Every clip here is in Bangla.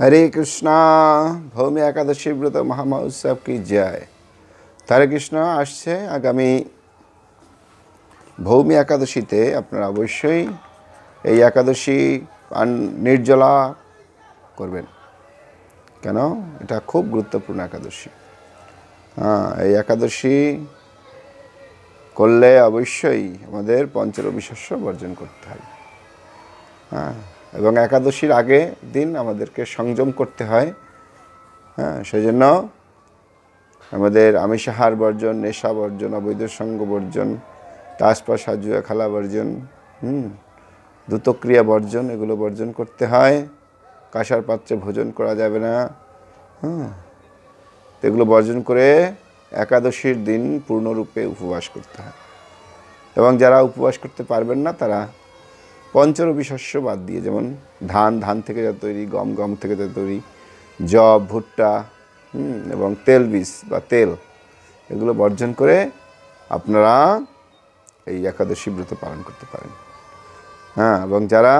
हरे कृष्णा। भौमी एकादशी व्रत महामहोत्सव की जय। हरे कृष्ण आसছে आगामी ভৌমি একাদশীতে আপনারা অবশ্যই এই একাদশী নির্জলা করবেন। কেন? এটা খুব গুরুত্বপূর্ণ একাদশী। এই একাদশী করলে অবশ্যই আমাদের পঞ্চরবি শস্য বর্জন করতে হয়। এবং একাদশীর আগে দিন আমাদেরকে সংযম করতে হয়। সেই জন্য আমাদের আমিষাহার বর্জন, নেশা বর্জন, অবৈধ সঙ্গ বর্জন, তাসপাস জুয়া খেলা বর্জন, দ্রুতক্রিয়া বর্জন, এগুলো বর্জন করতে হয়। কাঁসার পাত্রে ভোজন করা যাবে না। এগুলো বর্জন করে একাদশীর দিন পূর্ণরূপে উপবাস করতে হয়। এবং যারা উপবাস করতে পারবেন না তারা পঞ্চরবি শস্য বাদ দিয়ে, যেমন ধান থেকে যা তৈরি, গম থেকে যা তৈরি, জব, ভুট্টা এবং তেল বীজ বা তেল, এগুলো বর্জন করে আপনারা এই একাদশী ব্রত পালন করতে পারেন। এবং যারা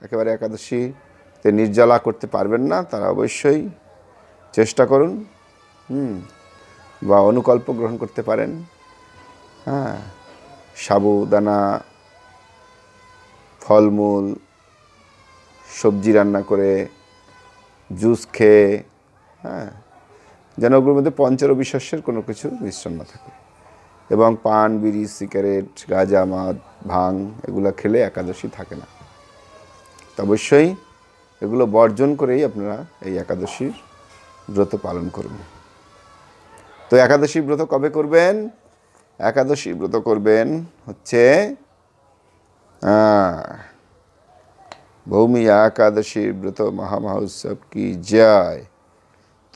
একেবারে একাদশীতে নির্জলা করতে পারবেন না তারা অবশ্যই চেষ্টা করুন বা অনুকল্প গ্রহণ করতে পারেন। সাবুদানা, ফলমূল, সবজি রান্না করে, জুস খেয়ে, যেন ওগুলোর মধ্যে পঞ্চরবি শস্যের কোনো কিছু মিশ্রণ না থাকে। এবং পান, বিড়ি, সিগারেট, গাঁজা, মদ, ভাং এগুলো খেলে একাদশী থাকে না। তো অবশ্যই এগুলো বর্জন করেই আপনারা এই একাদশীর ব্রত পালন করবেন। তো একাদশী ব্রত কবে করবেন? একাদশী ব্রত করবেন হচ্ছে ভৌমি একাদশী ব্রত মহামহোৎসব কি জয়।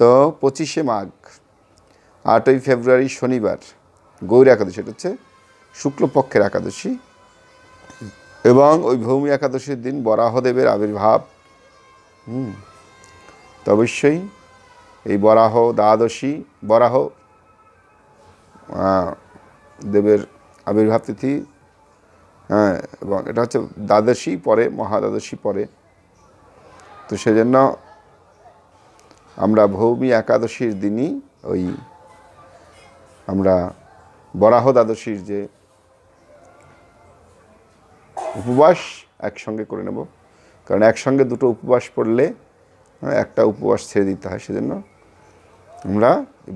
তো 25শে মাঘ, 8ই ফেব্রুয়ারি শনিবার গৌরী একাদশী, এটা হচ্ছে শুক্লপক্ষের একাদশী। এবং ওই ভৌমি একাদশীর দিন বরাহদেবের আবির্ভাব। তো অবশ্যই এই বরাহ দেবের আবির্ভাব তিথি, এবং এটা হচ্ছে দ্বাদশী পরে, মহাদ্বাদশী পরে। তো সেজন্য আমরা ভৌমি একাদশীর দিনই আমরা বরাহ দ্বাদশীর যে উপবাস একসঙ্গে করে নেব। কারণ একসঙ্গে দুটো উপবাস পড়লে একটা উপবাস ছেড়ে দিতে হয়। সেজন্য আমরা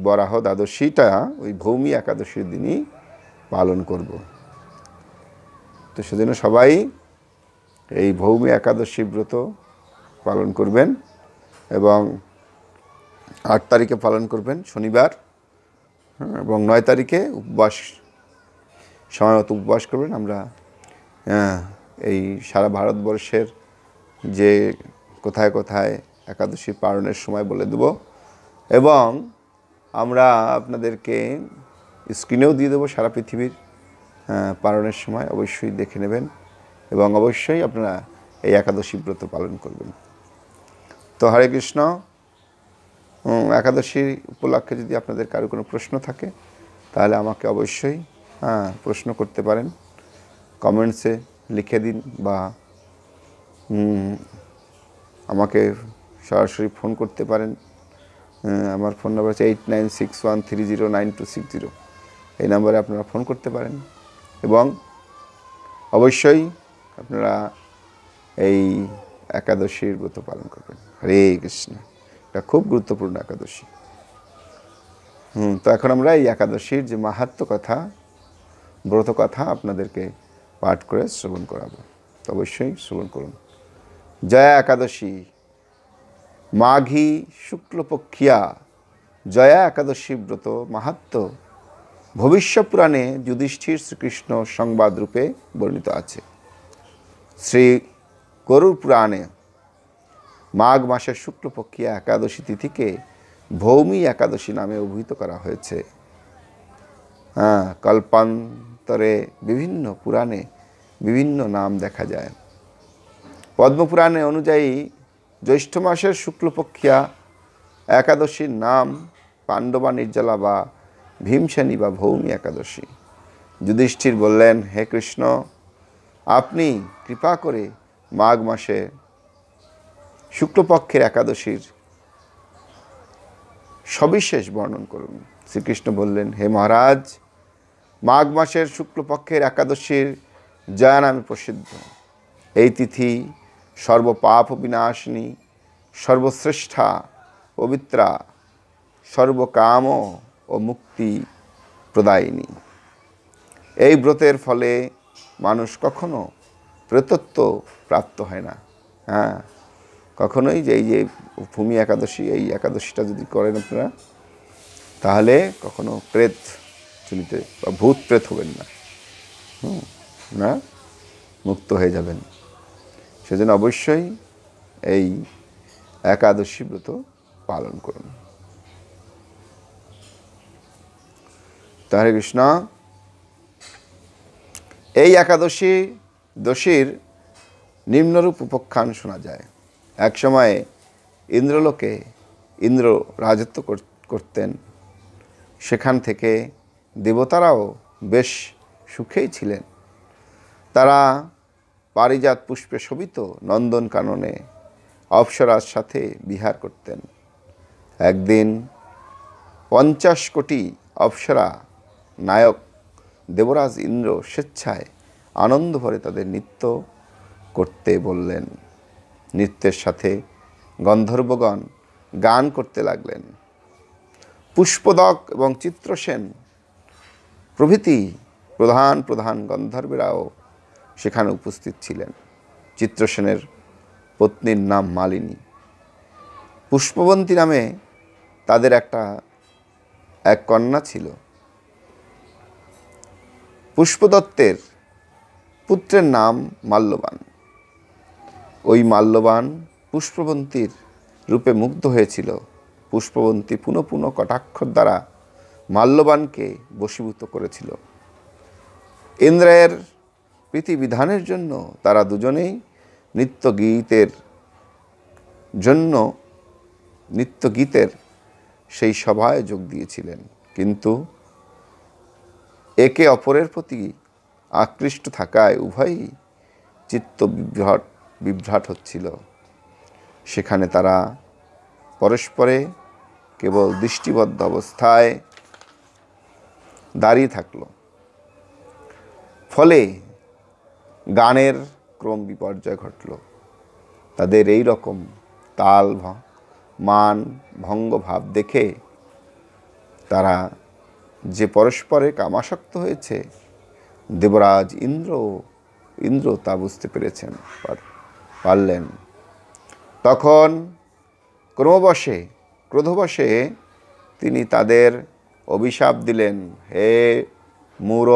বরাহ দ্বাদশীটা ওই ভৌমি একাদশীর দিনই পালন করব। তো সেজন্য সবাই এই ভৌমি একাদশী ব্রত পালন করবেন এবং 8 তারিখে পালন করবেন শনিবার, এবং 9 তারিখে সময়মতো উপবাস করবেন। আমরা এই সারা ভারতবর্ষের যে কোথায় কোথায় একাদশী পালনের সময় বলে দেব, এবং আমরা আপনাদেরকে স্ক্রিনেও দিয়ে দেবো সারা পৃথিবীর পালনের সময়। অবশ্যই দেখে নেবেন এবং অবশ্যই আপনারা এই একাদশী ব্রত পালন করবেন। তো হরে কৃষ্ণ। একাদশী উপলক্ষে যদি আপনাদের কারো কোনো প্রশ্ন থাকে তাহলে আমাকে অবশ্যই প্রশ্ন করতে পারেন, কমেন্টসে লিখে দিন, বা আমাকে সরাসরি ফোন করতে পারেন। আমার ফোন নাম্বার হচ্ছে 8961309260। এই নাম্বারে আপনারা ফোন করতে পারেন এবং অবশ্যই আপনারা এই একাদশীর ব্রত পালন করবেন। হরে কৃষ্ণ। এটা খুব গুরুত্বপূর্ণ একাদশী। তো এখন আমরা এই একাদশীর যে মাহাত্ম্য কথা, ব্রত কথা আপনাদেরকে পাঠ করে শ্রবণ করাবো। তো অবশ্যই শ্রবণ করুন। জয়া একাদশী, মাঘী শুক্লপক্ষিয়া জয়া একাদশী ব্রত মাহাত্ম্য ভবিষ্য পুরাণে যুধিষ্ঠির শ্রীকৃষ্ণ সংবাদ রূপে বর্ণিত আছে। শ্রী গরুড় পুরাণে মাঘ মাসের শুক্লপক্ষিয়া একাদশী তিথিকে ভৌমি একাদশী নামে অভিহিত করা হয়েছে। কল্পান্তরে বিভিন্ন পুরাণে বিভিন্ন নাম দেখা যায়। পদ্মপুরাণে অনুযায়ী জ্যৈষ্ঠ মাসের শুক্লপক্ষিয়া একাদশীর নাম পাণ্ডবা নির্জলা বা ভীমসেনী বা ভৌমি একাদশী। যুধিষ্ঠির বললেন, হে কৃষ্ণ, আপনি কৃপা করে মাঘ মাসে শুক্লপক্ষের একাদশীর সবিশেষ বর্ণন করুন। শ্রীকৃষ্ণ বললেন, হে মহারাজ, মাঘ মাসের শুক্লপক্ষের একাদশীর জয়া নামে প্রসিদ্ধ। এই তিথি সর্বপাপ বিনাশিনী, সর্বশ্রেষ্ঠা, পবিত্রা, সর্বকাম ও মুক্তি প্রদায়িনী। এই ব্রতের ফলে মানুষ কখনো প্রেতত্ব প্রাপ্ত হয় না। হ্যাঁ, কখনোই যে এই যে ভূমি একাদশী, এই একাদশীটা যদি করেন আপনারা, তাহলে কখনো প্রেত চলিতে বা ভূত প্রেত হবেন না, না, মুক্ত হয়ে যাবেন। সেজন্য অবশ্যই এই একাদশী ব্রত পালন করুন। হরে কৃষ্ণ। এই একাদশী দশীর নিম্নরূপ উপাখ্যান শোনা যায়। এক সময়ে ইন্দ্রলোকে ইন্দ্র রাজত্ব করতেন। সেখান থেকে দেবতারাও বেশ সুখেই ছিলেন। তারা পারিজাত পুষ্পে শোভিত নন্দনকাননে অপ্সরার সাথে বিহার করতেন। একদিন 50 কোটি অপ্সরা নায়ক দেবরাজ ইন্দ্র স্বেচ্ছায় আনন্দ ভরে তাদের নৃত্য করতে বললেন। নৃত্যের সাথে গন্ধর্বগণ গান করতে লাগলেন। পুষ্পদক এবং চিত্রসেন প্রভৃতি প্রধান প্রধান গন্ধর্বেরাও সেখানে উপস্থিত ছিলেন। চিত্রসেনের পত্নীর নাম মালিনী। পুষ্পবন্তী নামে তাদের এক কন্যা ছিল। পুষ্পদত্তের পুত্রের নাম মাল্যবান। ওই মাল্যবান পুষ্পবন্তীর রূপে মুগ্ধ হয়েছিল। পুষ্পবন্তী পুনঃ পুনঃ কটাক্ষর দ্বারা মাল্যবানকে বশীভূত করেছিল। ইন্দ্রের প্রীতিবিধানের জন্য তারা দুজনেই নৃত্যগীতের সেই সভায় যোগ দিয়েছিলেন। কিন্তু একে অপরের প্রতি আকৃষ্ট থাকায় উভয়ই চিত্ত বিভ্রাট হচ্ছিল। সেখানে তারা পরস্পরে কেবল দৃষ্টিবদ্ধ অবস্থায় দাঁড়িয়ে থাকল। ফলে গানের ক্রম বিপর্যয় ঘটল। তাদের এই রকম তাল মান ভঙ্গ ভাব দেখে তারা যে পরস্পরে কামাসক্ত হয়েছে, দেবরাজ ইন্দ্র তা বুঝতে পারলেন। তখন ক্রোধবশে তিনি তাদের অভিশাপ দিলেন, হে মূঢ়,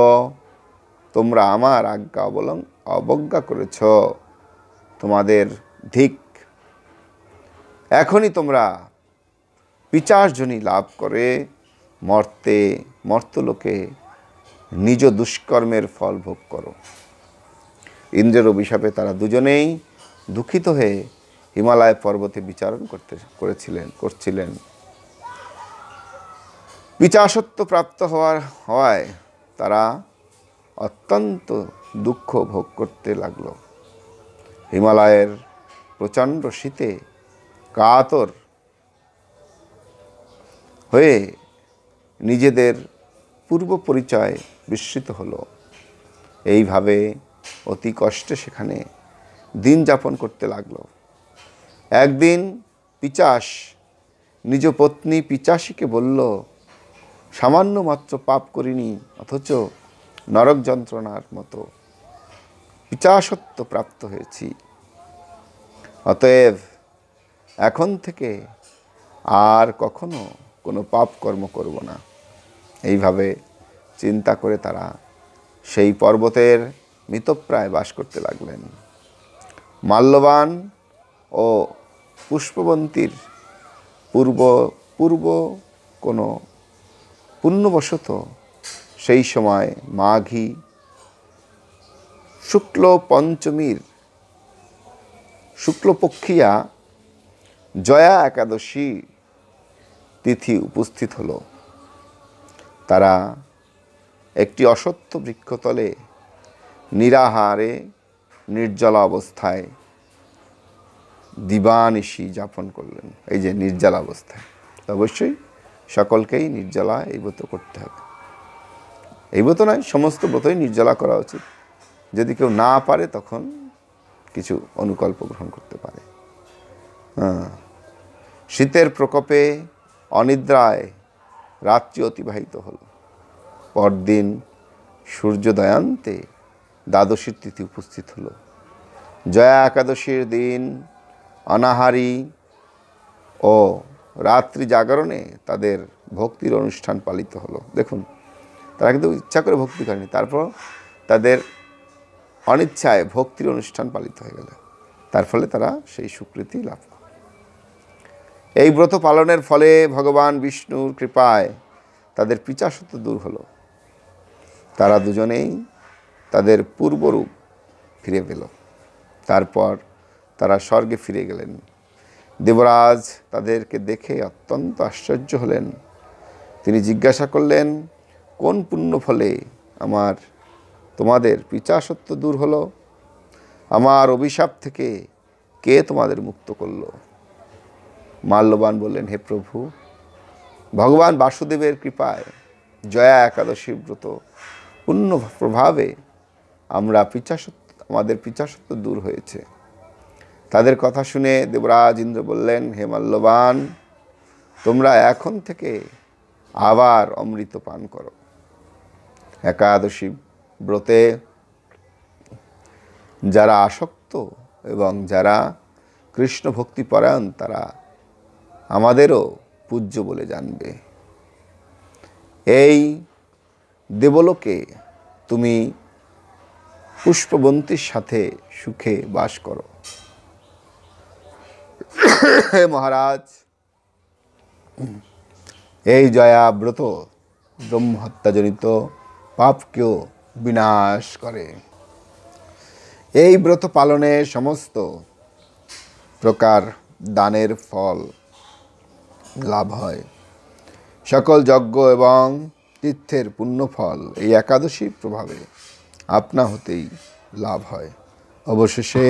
তোমরা আমার আজ্ঞা অবজ্ঞা করেছ, তোমাদের ধিক। এখনই তোমরা পিশাচযোনি লাভ করে মর্তলোকে নিজ দুষ্কর্মের ফল ভোগ করো। ইন্দ্রের অভিশাপে তারা দুজনেই দুঃখিত হয়ে হিমালয় পর্বতে বিচরণ করছিলেন। পিশাচত্ব প্রাপ্ত হওয়ায় তারা অত্যন্ত দুঃখ ভোগ করতে লাগলো। হিমালয়ের প্রচণ্ড শীতে কাতর হয়ে নিজেদের পূর্ব পরিচয় বিস্মৃত হলো। এইভাবে অতি কষ্টে সেখানে দিন যাপন করতে লাগলো। একদিন পিশাচ নিজ পত্নী পিশাচিকে বলল, সামান্য মাত্র পাপ করিনি, অথচ নরক যন্ত্রণার মতো পিশাচত্ব প্রাপ্ত হয়েছি। অতএব এখন থেকে আর কখনো কোনো পাপ কর্ম করব না। এইভাবে চিন্তা করে তারা সেই পর্বতের মৃতপ্রায় বাস করতে লাগলেন। মাল্যবান ও পুষ্পবন্তীর পূর্ব কোনো পুণ্যবশত সেই সময় মাঘী শুক্ল পঞ্চমীর শুক্লপক্ষিয়া জয়া একাদশী তিথি উপস্থিত হলো। তারা একটি অশ্বত্থ বৃক্ষতলে নিরাহারে নির্জলা অবস্থায় দিবানিশি যাপন করলেন এই যে নির্জলা অবস্থায়। তো অবশ্যই সকলকেই নির্জলা এই ব্রত করতে হবে। এই ব্রত নয়, সমস্ত ব্রতই নির্জলা করা উচিত। যদি কেউ না পারে তখন কিছু অনুকল্প গ্রহণ করতে পারে। শীতের প্রকোপে অনিদ্রায় রাত্রি অতিবাহিত হল। পরদিন সূর্যোদয়ান্তে দ্বাদশীর তিথি উপস্থিত হলো। জয়া একাদশীর দিন অনাহারী ও রাত্রি জাগরণে তাদের ভক্তির অনুষ্ঠান পালিত হলো। দেখুন, তারা কিন্তু ইচ্ছা করে ভক্তি করেনি, তারপর তাদের অনিচ্ছায় ভক্তির অনুষ্ঠান পালিত হয়ে গেল, তার ফলে তারা সেই স্বীকৃতি লাভ করে। এই ব্রত পালনের ফলে ভগবান বিষ্ণুর কৃপায় তাদের পিপাসা দূর হলো। তারা দুজনেই তাদের পূর্বরূপ ফিরে পেল। তারপর তারা স্বর্গে ফিরে গেলেন। দেবরাজ তাদেরকে দেখে অত্যন্ত আশ্চর্য হলেন। তিনি জিজ্ঞাসা করলেন, কোন পুণ্য ফলে তোমাদের পিপাসা দূর হলো? আমার অভিশাপ থেকে কে তোমাদের মুক্ত করলো? মাল্যবান বললেন, হে প্রভু, ভগবান বাসুদেবের কৃপায় জয়া একাদশী ব্রত পূর্ণ প্রভাবে আমাদের পিপাসা দূর হয়েছে। তাদের কথা শুনে দেবরাজ ইন্দ্র বললেন, হে মাল্যবান, তোমরা এখন থেকে আবার অমৃত পান করো। একাদশী ব্রতে যারা আসক্ত এবং যারা কৃষ্ণ ভক্তিপরায়ণ তারা আমাদেরও পূজ্য বলে জানবে। এই দেবলোকে তুমি পুষ্পবন্তীর সাথে সুখে বাস করো। হে মহারাজ, এই জয়া ব্রত ব্রহ্মহত্যাজনিত পাপকেও বিনাশ করে। এই ব্রত পালনে সমস্ত প্রকার দানের ফল লাভ হয়। সকল যজ্ঞ এবং তীর্থের পুণ্যফল এই একাদশীর প্রভাবে আপনা হতেই লাভ হয়। অবশেষে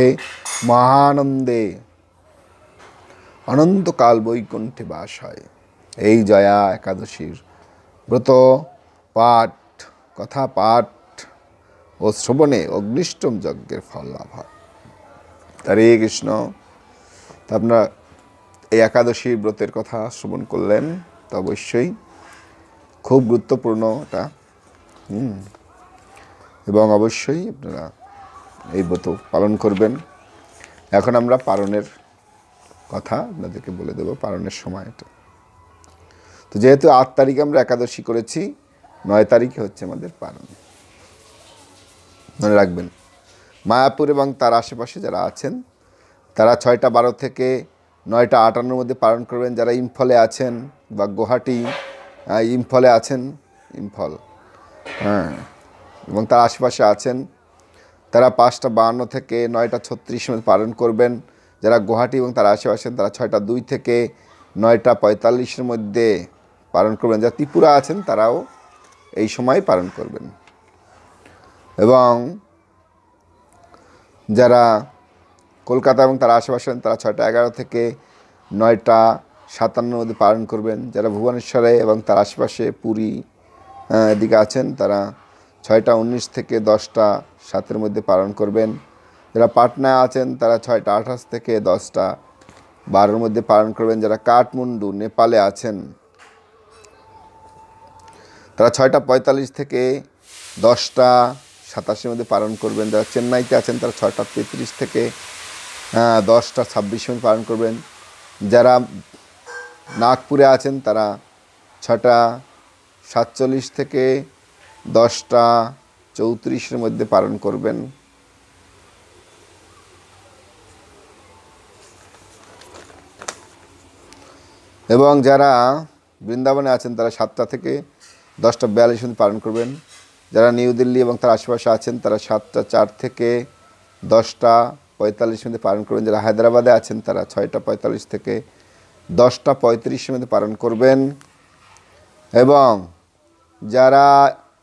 মহানন্দে অনন্তকাল বৈকুণ্ঠে বাস হয়। এই জয়া একাদশীর ব্রত পাঠ, কথা পাঠ ও শ্রবণে অগ্নিষ্টম যজ্ঞের ফল লাভ হয়। হরে কৃষ্ণ। তা আপনারা এই একাদশীর ব্রতের কথা শ্রবণ করলেন, তো অবশ্যই খুব গুরুত্বপূর্ণ এটা, এবং অবশ্যই আপনারা এই ব্রত পালন করবেন। এখন আমরা পালনের কথা আপনাদেরকে বলে দেব, পালনের সময়টা। তো যেহেতু 8 তারিখে আমরা একাদশী করেছি, 9 তারিখে হচ্ছে আমাদের পালন। মনে রাখবেন, মায়াপুর এবং তার আশেপাশে যারা আছেন তারা 6টা 12 থেকে 9টা 58 মধ্যে পালন করবেন। যারা ইম্ফলে আছেন বা গুয়াহাটি, ইম্ফলে আছেন, ইম্ফল এবং তার আশেপাশে আছেন, তারা 5টা 52 থেকে 9টা 36 মধ্যে পালন করবেন। যারা গুয়াহাটি এবং তার আশেপাশে তারা 6টা 2 থেকে 9টা 45-এর মধ্যে পালন করবেন। যারা ত্রিপুরা আছেন তারাও এই সময় পালন করবেন। এবং যারা কলকাতা এবং তার আশেপাশে তারা 6টা 11 থেকে 9টা 57-এর মধ্যে পালন করবেন। যারা ভুবনেশ্বরে এবং তার আশেপাশে পুরী এদিকে আছেন তারা 6টা 19 থেকে 10টা 7-এর মধ্যে পালন করবেন। যারা পাটনায় আছেন তারা 6টা 28 থেকে 10টা 12-এর মধ্যে পালন করবেন। যারা কাঠমান্ডু নেপালে আছেন তারা 6টা 45 থেকে 10টা 27-এর মধ্যে পালন করবেন। যারা চেন্নাইতে আছেন তারা 6টা 33 থেকে 10টা 26-এর মধ্যে পালন করবেন। যারা নাগপুরে আছেন তারা 6টা 47 থেকে 10টা 34-এর মধ্যে পালন করবেন। এবং যারা বৃন্দাবনে আছেন তারা 7টা থেকে 10টা 42-এর মধ্যে পালন করবেন। যারা নিউ দিল্লি এবং তার আশেপাশে আছেন তারা 7টা 4 থেকে 10টা 45-এর মধ্যে পালন করবেন। যারা হায়দ্রাবাদে আছেন তারা 6টা 45 থেকে 10টা 35-এর মধ্যে পালন করবেন। এবং যারা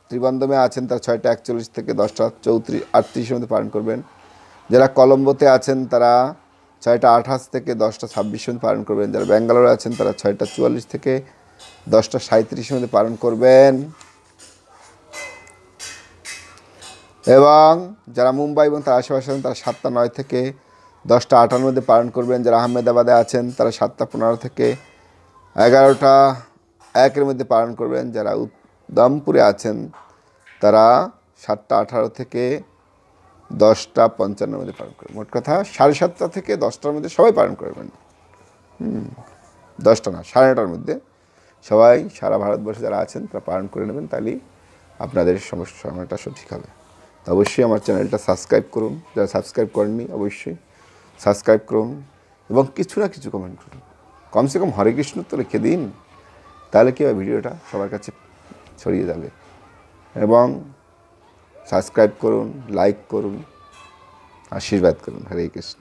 ত্রিবন্দমে আছেন তারা 6টা 41 থেকে 10টা 38-এর মধ্যে পালন করবেন। যারা কলম্বোতে আছেন তারা 6:28 থেকে 10:26 মধ্যে পালন করবেন। যারা ব্যাঙ্গালোরে আছেন তারা 6:44 থেকে 10:37 মধ্যে পালন করবেন। এবং যারা মুম্বাই এবং তার আশেপাশে আছেন তারা 7:09 থেকে 10:58 মধ্যে পালন করবেন। যারা আহমেদাবাদে আছেন তারা 7:15 থেকে 11:01 মধ্যে পালন করবেন। যারা উদমপুরে আছেন তারা 7:18 থেকে 10:55 মধ্যে পালন করবেন। মোট কথা 7:30 থেকে 10টার মধ্যে সবাই পালন করবেন। 10টা না, 9:30টার মধ্যে সবাই সারা ভারতবর্ষে যারা আছেন তারা পালন করে নেবেন, তাহলেই আপনাদের সময়টা সঠিক হবে। তো অবশ্যই আমার চ্যানেলটা সাবস্ক্রাইব করুন, যারা সাবস্ক্রাইব করেননি অবশ্যই সাবস্ক্রাইব করুন এবং কিছু না কিছু কমেন্ট করুন। কমসে কম হরে কৃষ্ণ তো লিখে দিন, তাহলে কি হবে, ভিডিওটা সবার কাছে ছড়িয়ে যাবে। এবং সাবস্ক্রাইব করুন, লাইক করুন, আশীর্বাদ করুন। হরে কৃষ্ণ।